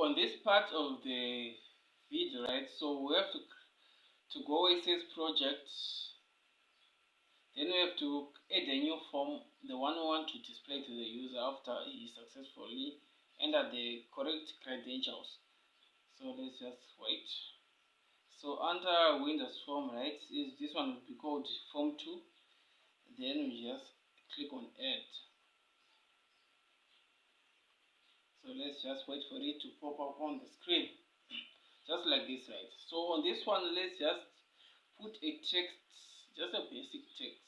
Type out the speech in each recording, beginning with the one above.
on this part of the video, right, so we have to go where it says project. Then we have to add a new form, the one we want to display to the user after he successfully entered the correct credentials. So let's just wait. So under Windows form, right, is this one will be called form 2. Then we just click on add. So let's just wait for it to pop up on the screen, just like this, right? So on this one, let's just put a text, just a basic text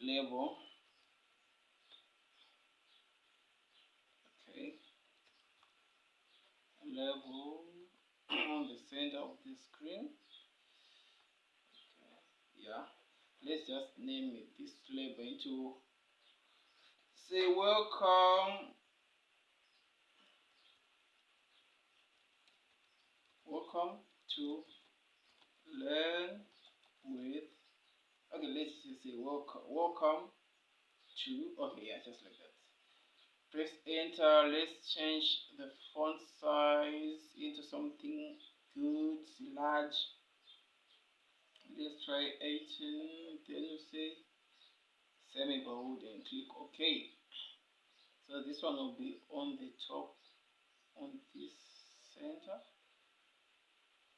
label. Okay, label on the center of the screen. Okay, yeah, let's just name it this label into, say, welcome to learn with, okay, let's just say welcome to, okay, yeah, just like that. Press enter. Let's change the font size into something good, large. Let's try 18. Then you say semi-bold and click OK. So this one will be on the top, on this center.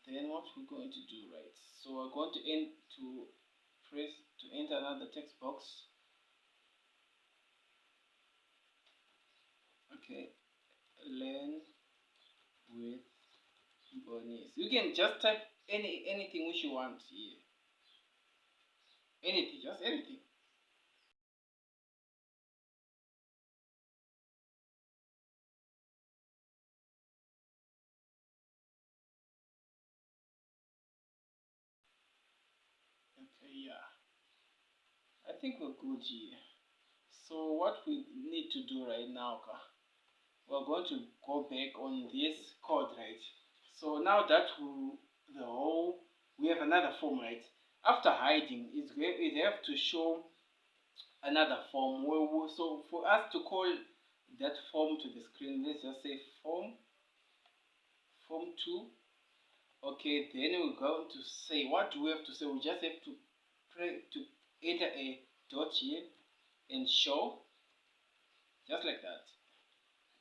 Then what we're going to do, right? So we're going to press to enter another text box. Okay, learn with Mbonisi. You can just type anything which you want here. Anything, just anything. Okay, yeah. I think we're good here. So what we need to do right now, we're going to go back on this code, right? So now that we have another form, right? After hiding, it have to show another form. So for us to call that form to the screen, let's just say form 2. Okay, then we're going to say, what do we have to say? We just have to enter a dot here and show, just like that.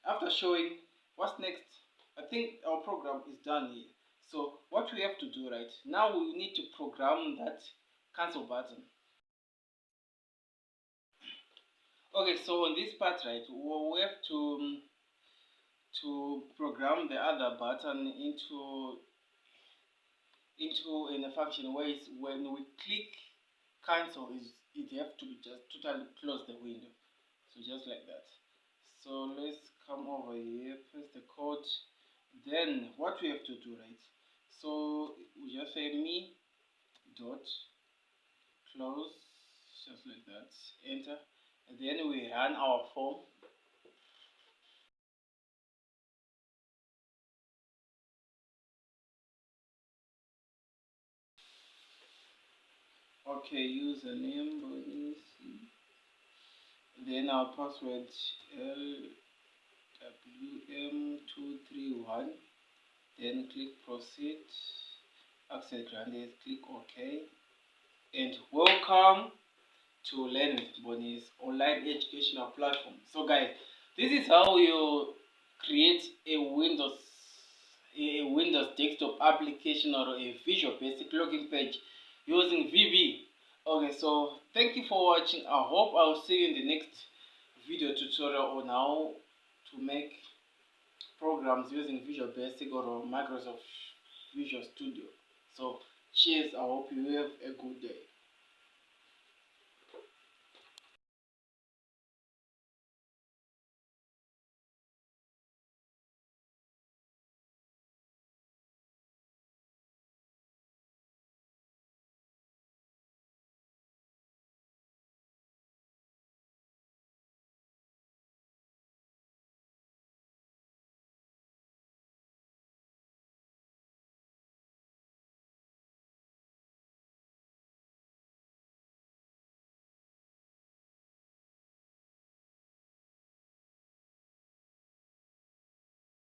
After showing, what's next? I think our program is done here. So what we have to do, right, now we need to program that cancel button. Okay, so on this part, right, we have to program the other button into in a function where it's, when we click cancel, it have to just totally close the window. So just like that. So let's come over here, paste the code. Then what we have to do, right? So we just say me dot close, just like that, enter, and then we run our form. Okay, username Mbonisi, then our password LWM231, then click proceed, accept granted, click OK, and welcome to Learn with Mbonisi online educational platform. So guys, this is how you create a Windows desktop application or a Visual Basic login page using VB. Okay, so thank you for watching. I hope I'll see you in the next video tutorial on how to make programs using Visual Basic or Microsoft Visual Studio. So cheers, I hope you have a good day.